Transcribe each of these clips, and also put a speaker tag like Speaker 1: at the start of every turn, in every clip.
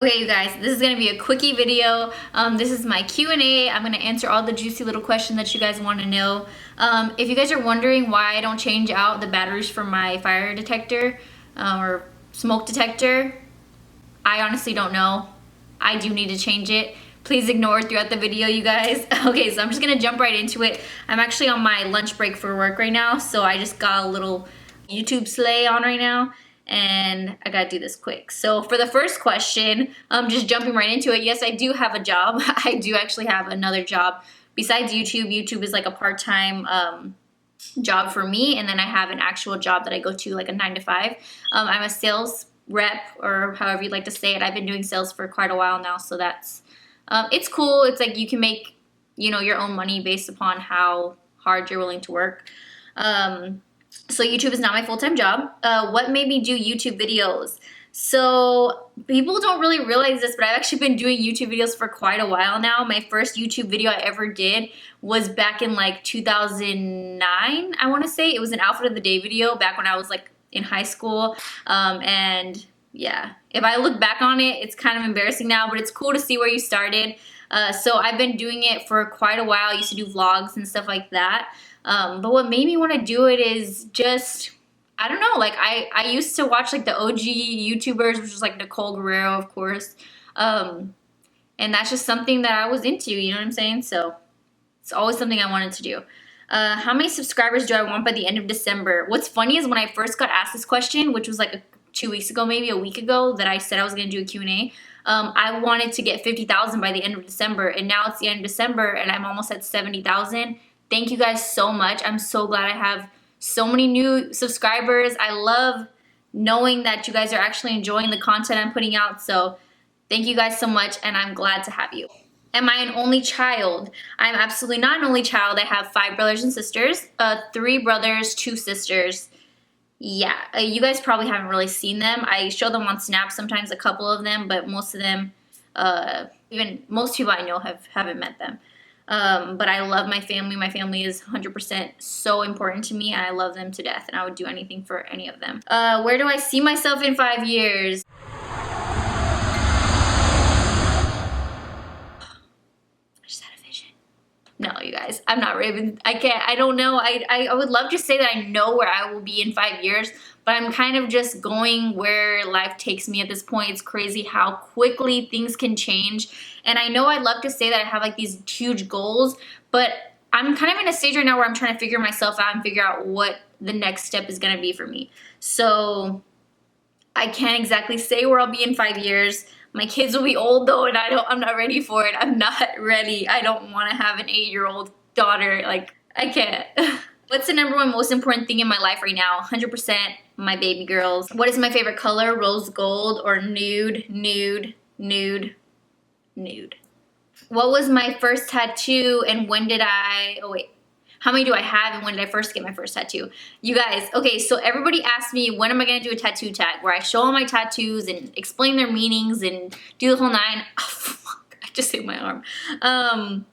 Speaker 1: Okay, you guys, this is gonna be a quickie video. This is my Q&A. I'm gonna answer all the juicy little questions that you guys want to know. If you guys are wondering why I don't change out the batteries for my fire detector or smoke detector, I honestly don't know. I do need to change it. Please ignore it throughout the video, you guys. Okay, so I'm just gonna jump right into it. I'm actually on my lunch break for work right now, so I just got a little YouTube slay on right now, and I gotta do this quick. So for the first question, just jumping right into it, yes, I do have a job. I do actually have another job besides YouTube. YouTube is like a part-time job for me, and then I have an actual job that I go to, like a 9 to 5. I'm a sales rep, or however you'd like to say it. I've been doing sales for quite a while now, so that's it's cool. It's like you can make, you know, your own money based upon how hard you're willing to work. So YouTube is not my full-time job. What made me do YouTube videos? So people don't really realize this, but I've actually been doing YouTube videos for quite a while now. My first YouTube video I ever did was back in like 2009, I want to say. It was an outfit of the day video back when I was like in high school. And yeah, if I look back on it, it's kind of embarrassing now, but it's cool to see where you started. So I've been doing it for quite a while. I used to do vlogs and stuff like that. But what made me want to do it is just, I don't know, like I used to watch like the OG YouTubers, which was like Nicole Guerrero, of course. And that's just something that I was into, you know what I'm saying? So it's always something I wanted to do. How many subscribers do I want by the end of December? What's funny is when I first got asked this question, which was like 2 weeks ago, maybe a week ago, that I said I was going to do a Q&A, I wanted to get 50,000 by the end of December, and now it's the end of December and I'm almost at 70,000. Thank you guys so much. I'm so glad I have so many new subscribers. I love knowing that you guys are actually enjoying the content I'm putting out, so thank you guys so much, and I'm glad to have you. Am I an only child? I'm absolutely not an only child. I have 5 brothers and sisters, 3 brothers, 2 sisters. Yeah, you guys probably haven't really seen them. I show them on Snap sometimes, a couple of them, but most of them, even most people I know haven't met them. But I love my family. My family is 100% so important to me, and I love them to death, and I would do anything for any of them. Where do I see myself in 5 years? No, you guys, I'm not Raven. I don't know. I would love to say that I know where I will be in 5 years, but I'm kind of just going where life takes me at this point. It's crazy how quickly things can change. And I know I'd love to say that I have like these huge goals, but I'm kind of in a stage right now where I'm trying to figure myself out and figure out what the next step is going to be for me. So I can't exactly say where I'll be in 5 years. My kids will be old though, and I'm not ready for it. I'm not ready. I don't want to have an 8-year-old daughter. Like, I can't. What's the #1 most important thing in my life right now? 100% my baby girls. What is my favorite color? Rose gold or nude, nude, nude, nude. What was my first tattoo and when did I, oh wait. How many do I have and when did I first get my first tattoo? You guys, okay, so everybody asked me when am I gonna do a tattoo tag where I show all my tattoos and explain their meanings and do the whole 9. Oh, fuck, I just hit my arm. I'm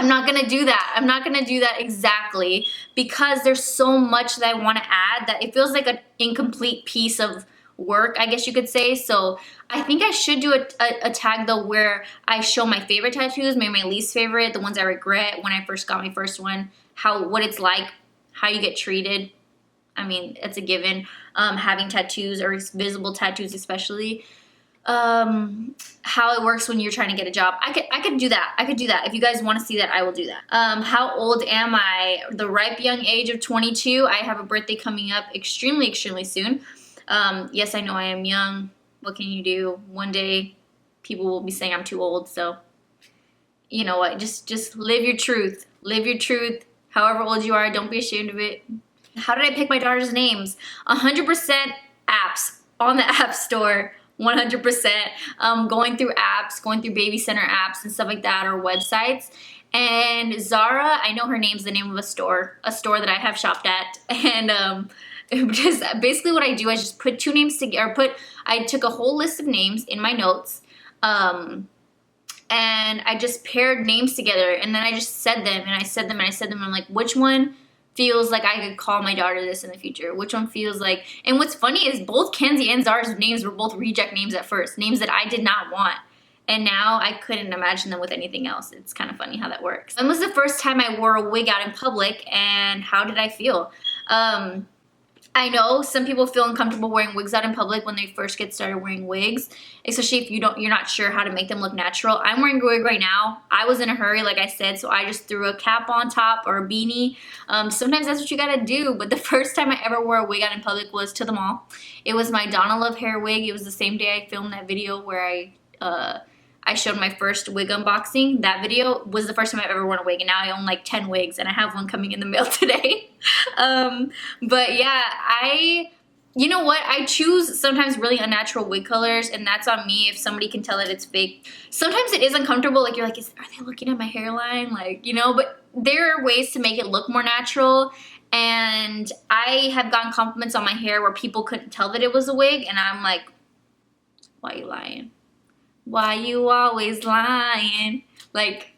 Speaker 1: not gonna do that. I'm not gonna do that exactly because there's so much that I wanna add that it feels like an incomplete piece of work, I guess you could say. So I think I should do a tag though where I show my favorite tattoos, maybe my least favorite, the ones I regret when I first got my first one, what it's like, how you get treated. I mean, it's a given, having tattoos or visible tattoos especially. How it works when you're trying to get a job. I could do that. I could do that. If you guys want to see that, I will do that. How old am I? The ripe young age of 22. I have a birthday coming up extremely, extremely soon. Yes, I know I am young. What can you do? One day people will be saying I'm too old, so you know what? Just live your truth. Live your truth. However old you are, don't be ashamed of it. How did I pick my daughter's names? 100% apps on the App Store. 100%. Going through apps, going through baby center apps and stuff like that, or websites. And Zara, I know her name's the name of a store that I have shopped at. And because basically what I do is just put 2 names together, I took a whole list of names in my notes, and I just paired names together, and then I just said them, and I said them, and I said them, and I'm like, which one feels like I could call my daughter this in the future? Which one feels like, and what's funny is both Kenzie and Zara's names were both reject names at first, names that I did not want. And now I couldn't imagine them with anything else. It's kind of funny how that works. When was the first time I wore a wig out in public, and how did I feel? I know some people feel uncomfortable wearing wigs out in public when they first get started wearing wigs, especially if you're not sure how to make them look natural. I'm wearing a wig right now. I was in a hurry, like I said, so I just threw a cap on top or a beanie. Sometimes that's what you gotta do, but the first time I ever wore a wig out in public was to the mall. It was my Donna Love hair wig. It was the same day I filmed that video where I showed my first wig unboxing. That video was the first time I've ever worn a wig, and now I own like 10 wigs, and I have one coming in the mail today. But yeah, you know what? I choose sometimes really unnatural wig colors, and that's on me if somebody can tell that it's fake. Sometimes it is uncomfortable, like you're like, are they looking at my hairline? Like, you know, but there are ways to make it look more natural. And I have gotten compliments on my hair where people couldn't tell that it was a wig, and I'm like, why are you lying? Why you always lying? Like,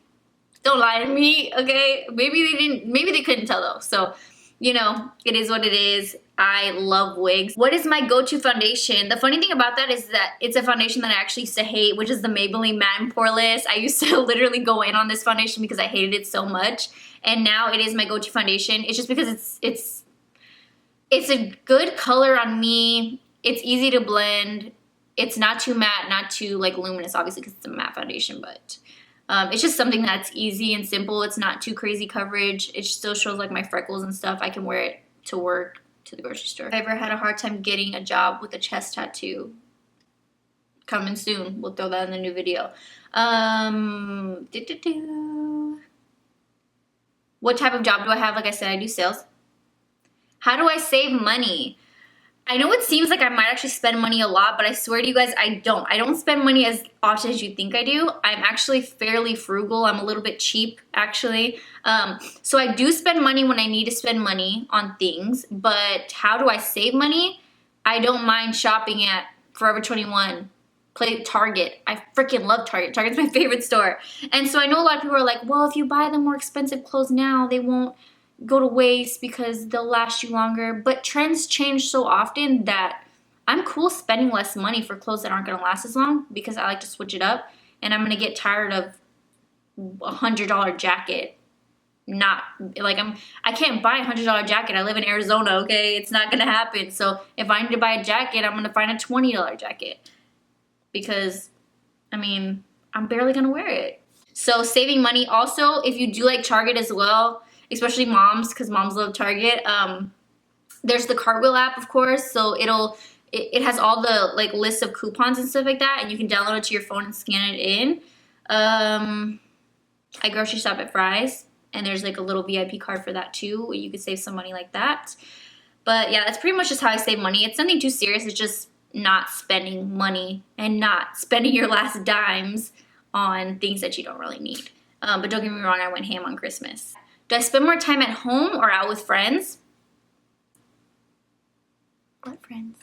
Speaker 1: don't lie to me, okay? Maybe they couldn't tell though. So, you know, it is what it is. I love wigs. What is my go-to foundation? The funny thing about that is that it's a foundation that I actually used to hate, which is the Maybelline Matte and Poreless. I used to literally go in on this foundation because I hated it so much. And now it is my go-to foundation. It's just because it's a good color on me. It's easy to blend. It's not too matte, not too like luminous, obviously, because it's a matte foundation, but it's just something that's easy and simple. It's not too crazy coverage. It still shows like my freckles and stuff. I can wear it to work, to the grocery store. If I ever had a hard time getting a job with a chest tattoo, coming soon. We'll throw that in the new video. What type of job do I have? Like I said, I do sales. How do I save money? I know it seems like I might actually spend money a lot, but I swear to you guys, I don't. I don't spend money as often as you think I do. I'm actually fairly frugal. I'm a little bit cheap, actually. So I do spend money when I need to spend money on things, but how do I save money? I don't mind shopping at Forever 21, Target. I freaking love Target. Target's my favorite store. And so I know a lot of people are like, well, if you buy the more expensive clothes now, they won't go to waste because they'll last you longer. But trends change so often that I'm cool spending less money for clothes that aren't going to last as long because I like to switch it up, and I'm going to get tired of a $100 jacket. Not like I can't buy a $100 jacket. I live in Arizona, okay? It's not going to happen. So if I need to buy a jacket, I'm going to find a $20 jacket because I mean, I'm barely going to wear it. So saving money. Also, if you do like Target as well, especially moms, because moms love Target. There's the Cartwheel app, of course, so it has all the like lists of coupons and stuff like that, and you can download it to your phone and scan it in. I grocery shop at Fry's, and there's like a little VIP card for that too, where you could save some money like that. But yeah, that's pretty much just how I save money. It's nothing too serious. It's just not spending money and not spending your last dimes on things that you don't really need. But don't get me wrong, I went ham on Christmas. Do I spend more time at home or out with friends? What friends?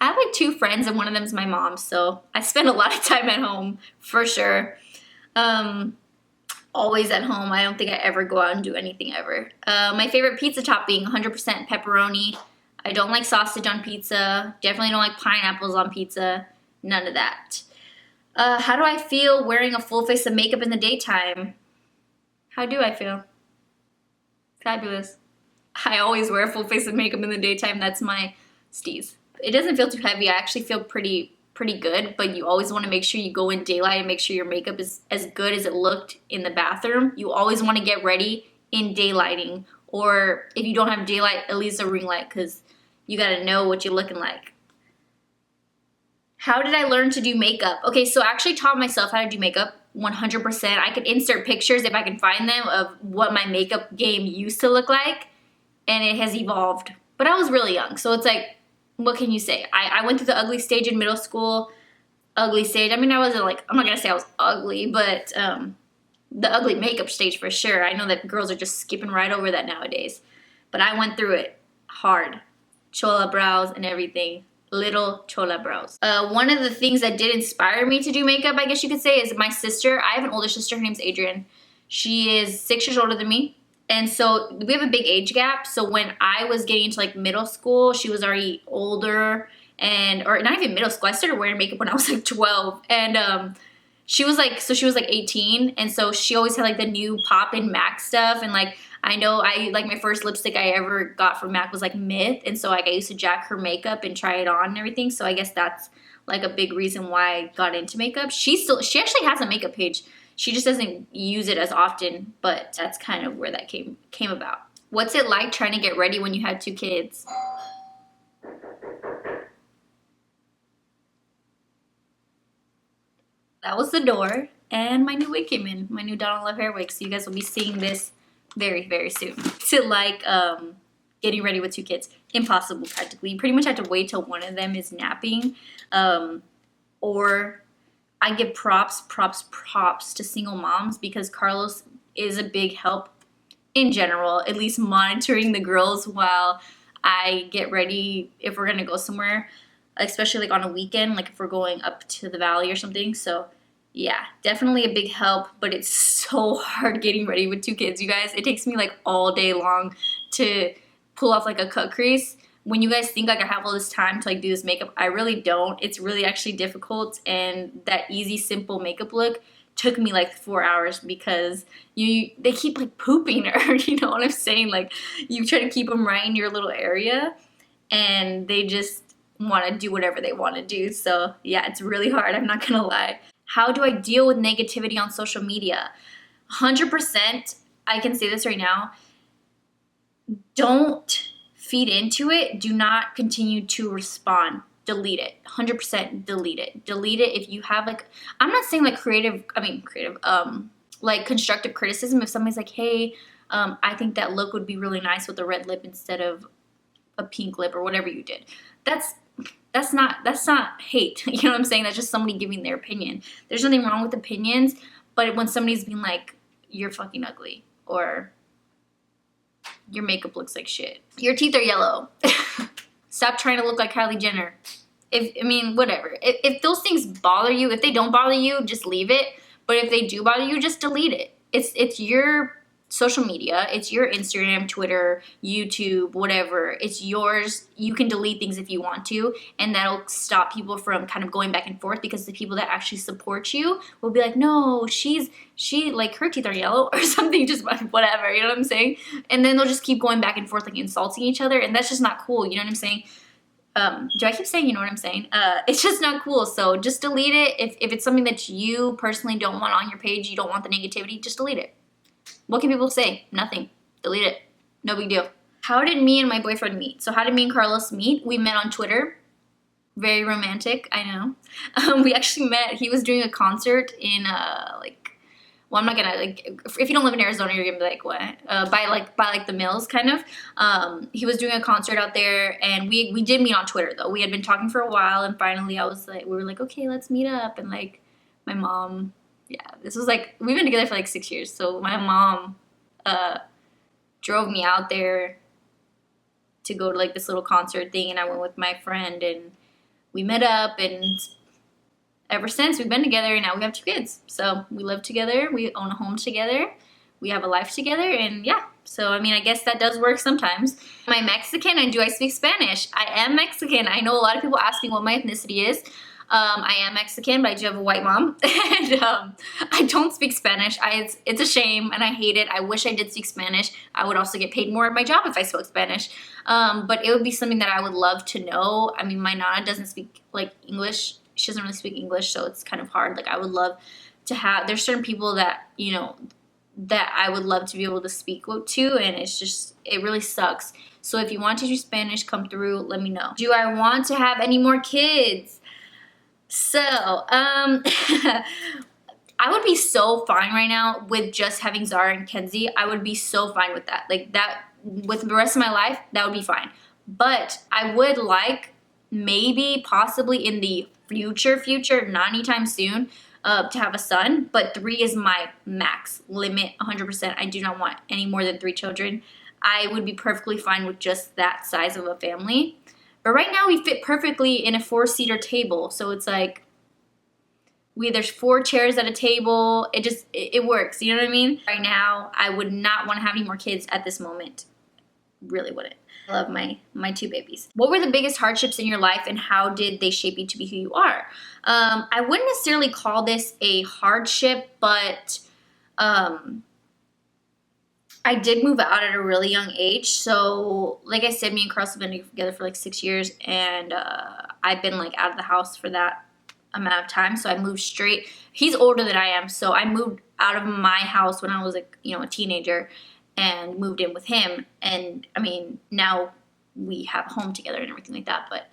Speaker 1: I have like 2 friends, and one of them is my mom, so I spend a lot of time at home for sure. Always at home. I don't think I ever go out and do anything ever. My favorite pizza topping, 100% pepperoni. I don't like sausage on pizza. Definitely don't like pineapples on pizza. None of that. How do I feel wearing a full face of makeup in the daytime? How do I feel? Fabulous. I always wear a full face of makeup in the daytime. That's my steez. It doesn't feel too heavy. I actually feel pretty good, but you always want to make sure you go in daylight and make sure your makeup is as good as it looked in the bathroom. You always want to get ready in daylighting, or if you don't have daylight, at least a ring light, because you got to know what you're looking like. How did I learn to do makeup? Okay, so I actually taught myself how to do makeup 100%. I could insert pictures if I can find them of what my makeup game used to look like, and it has evolved. But I was really young, so it's like, what can you say? I went through the ugly stage in middle school. Ugly stage. I mean, I wasn't like, I'm not going to say I was ugly, but the ugly makeup stage for sure. I know that girls are just skipping right over that nowadays. But I went through it hard. Chola brows and everything. Little chola brows. One of the things that did inspire me to do makeup, I guess you could say, is my sister. I have an older sister. Her name's Adrian. She is 6 years older than me. And so we have a big age gap. So when I was getting into like middle school, she was already older, and or not even middle school. I started wearing makeup when I was like 12, and she was like 18, and so she always had like the new pop and MAC stuff, and like I know I like my first lipstick I ever got from MAC was like Myth, and so like I used to jack her makeup and try it on and everything. So I guess that's like a big reason why I got into makeup. She actually has a makeup page. She just doesn't use it as often, but that's kind of where that came about. What's it like trying to get ready when you had 2 kids? That was the door, and my new wig came in, my new Donald Love hair wig. So you guys will be seeing this very, very soon. What's it like getting ready with 2 kids? Impossible, practically. You pretty much have to wait till one of them is napping, or I give props to single moms, because Carlos is a big help in general, at least monitoring the girls while I get ready if we're gonna go somewhere, especially like on a weekend, like if we're going up to the valley or something. So yeah, definitely a big help, but it's so hard getting ready with 2 kids, you guys. It takes me like all day long to pull off like a cut crease. When you guys think like I have all this time to like do this makeup, I really don't. It's really actually difficult, and that easy, simple makeup look took me like 4 hours because they keep like pooping her, you know what I'm saying? Like you try to keep them right in your little area, and they just want to do whatever they want to do. So yeah, it's really hard, I'm not gonna lie. How do I deal with negativity on social media? 100%, I can say this right now. Don't feed into it. Do not continue to respond. Delete it. 100% delete it. Delete it if you have like, I'm not saying like like constructive criticism. If somebody's like, hey, I think that look would be really nice with a red lip instead of a pink lip or whatever you did. That's not hate. You know what I'm saying? That's just somebody giving their opinion. There's nothing wrong with opinions, but when somebody's being like, you're fucking ugly, or your makeup looks like shit, your teeth are yellow, stop trying to look like Kylie Jenner. Whatever. If those things bother you, if they don't bother you, just leave it. But if they do bother you, just delete it. It's your social media. It's your Instagram, Twitter, YouTube, whatever. It's yours. You can delete things if you want to, and that'll stop people from kind of going back and forth, because the people that actually support you will be like, no, she like her teeth are yellow or something, just whatever, you know what I'm saying? And then they'll just keep going back and forth like insulting each other, and that's just not cool, you know what I'm saying? Do I keep saying you know what I'm saying? It's just not cool. So just delete it. If it's something that you personally don't want on your page, you don't want the negativity, just delete it. What can people say? Nothing. Delete it. No big deal. How did me and my boyfriend meet? So how did me and Carlos meet? We met on Twitter. Very romantic, I know. We actually met, he was doing a concert in well, I'm not gonna, like, if you don't live in Arizona, you're gonna be like, what? By the Mills, kind of. He was doing a concert out there, and we did meet on Twitter, though. We had been talking for a while, and finally we were like, okay, let's meet up. And like, my mom, yeah, this was like, we've been together for like 6 years. So my mom drove me out there to go to like this little concert thing, and I went with my friend, and we met up, and ever since we've been together, and now we have 2 kids. So we live together, we own a home together, we have a life together, and yeah. So I guess that does work sometimes. Am I Mexican, and do I speak Spanish? I am Mexican. I know a lot of people ask me what my ethnicity is. I am Mexican, but I do have a white mom, and I don't speak Spanish. It's a shame, and I hate it. I wish I did speak Spanish. I would also get paid more at my job if I spoke Spanish, but it would be something that I would love to know. My Nana doesn't speak like English. She doesn't really speak English, so it's kind of hard. Like, I would love to have, there's certain people that, you know, that I would love to be able to speak to, and it's just, it really sucks. So if you want to do Spanish, come through, let me know. Do I want to have any more kids? So, I would be so fine right now with just having Zara and Kenzie. I would be so fine with that. Like, that, with the rest of my life, that would be fine. But I would like, maybe, possibly in the future, not anytime soon, to have a son, but 3 is my max limit, 100%. I do not want any more than 3 children. I would be perfectly fine with just that size of a family. But right now we fit perfectly in a 4-seater table, so it's like, there's 4 chairs at a table. It works, you know what I mean? Right now, I would not want to have any more kids at this moment. Really wouldn't. I love my 2 babies. What were the biggest hardships in your life and how did they shape you to be who you are? I wouldn't necessarily call this a hardship, but I did move out at a really young age. So like I said, me and Carlos have been together for like 6 years, and I've been like out of the house for that amount of time. So I moved straight. He's older than I am, so I moved out of my house when I was like, you know, a teenager, and moved in with him. And I mean, now we have a home together and everything like that, but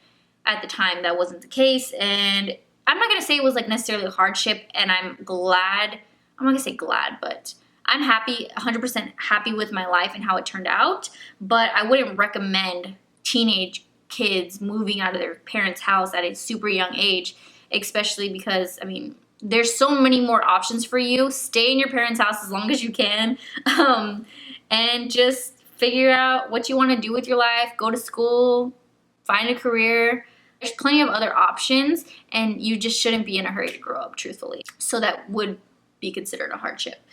Speaker 1: at the time that wasn't the case. And I'm not gonna say it was like necessarily a hardship, and I'm not gonna say glad, but I'm happy, 100% happy with my life and how it turned out. But I wouldn't recommend teenage kids moving out of their parents' house at a super young age, especially because, I mean, there's so many more options for you. Stay in your parents' house as long as you can, and just figure out what you want to do with your life. Go to school, find a career. There's plenty of other options, and you just shouldn't be in a hurry to grow up, truthfully. So that would be considered a hardship.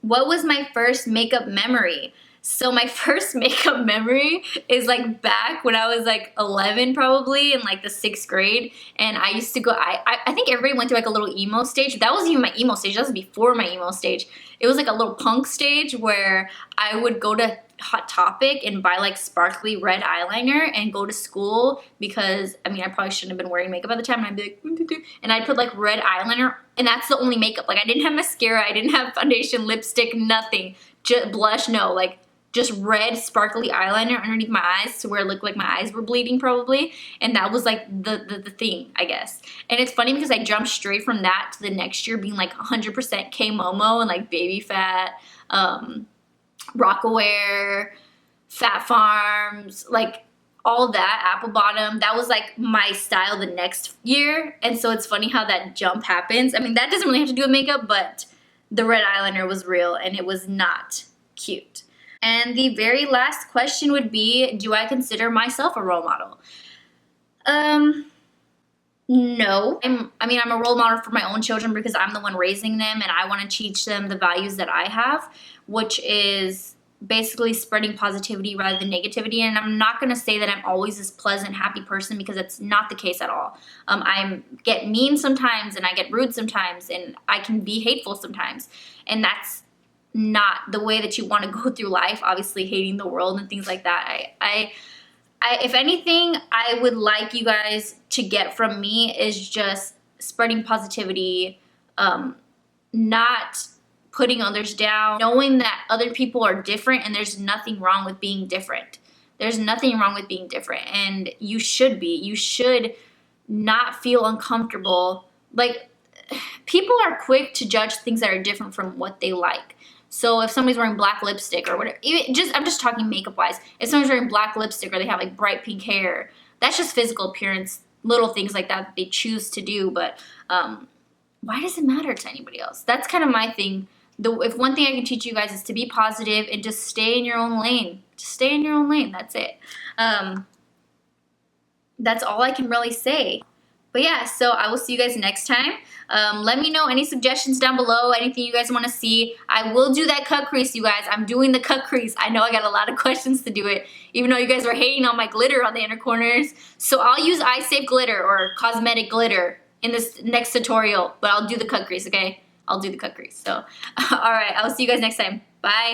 Speaker 1: What was my first makeup memory? So my first makeup memory is like back when I was like 11 probably, in like the 6th grade. And I used to go, I think everybody went through like a little emo stage. That wasn't even my emo stage, that was before my emo stage. It was like a little punk stage where I would go to Hot Topic and buy like sparkly red eyeliner and go to school, because I mean, I probably shouldn't have been wearing makeup at the time, and I'd be like, and I'd put like red eyeliner, and that's the only makeup. Like I didn't have mascara, I didn't have foundation, lipstick, nothing, just blush, no, like just red sparkly eyeliner underneath my eyes to where it looked like my eyes were bleeding probably. And that was like the thing, I guess. And it's funny because I jumped straight from that to the next year being like 100% K-Momo and like Baby Fat, Rockaware, Fat Farms, like all that, Apple Bottom. That was like my style the next year. And so it's funny how that jump happens. I mean, that doesn't really have to do with makeup, but the red eyeliner was real and it was not cute. And the very last question would be, do I consider myself a role model? No. I'm a role model for my own children because I'm the one raising them, and I want to teach them the values that I have, which is basically spreading positivity rather than negativity. And I'm not going to say that I'm always this pleasant, happy person, because that's not the case at all. I get mean sometimes, and I get rude sometimes, and I can be hateful sometimes. And that's not the way that you want to go through life, obviously hating the world and things like that. If anything, I would like you guys to get from me is just spreading positivity, not putting others down, knowing that other people are different, and there's nothing wrong with being different. There's nothing wrong with being different, and you should be. You should not feel uncomfortable. Like, people are quick to judge things that are different from what they like. So if somebody's wearing black lipstick or whatever, I'm just talking makeup wise. If someone's wearing black lipstick or they have like bright pink hair, that's just physical appearance, little things like that they choose to do. But why does it matter to anybody else? That's kind of my thing. If one thing I can teach you guys is to be positive and just stay in your own lane. Just stay in your own lane. That's it. That's all I can really say. But yeah, so I will see you guys next time. Let me know any suggestions down below, anything you guys want to see. I will do that cut crease, you guys. I'm doing the cut crease. I know I got a lot of questions to do it, even though you guys were hating on my glitter on the inner corners. So I'll use eye safe glitter or cosmetic glitter in this next tutorial, but I'll do the cut crease, okay? I'll do the cut crease. So, all right, I'll see you guys next time. Bye.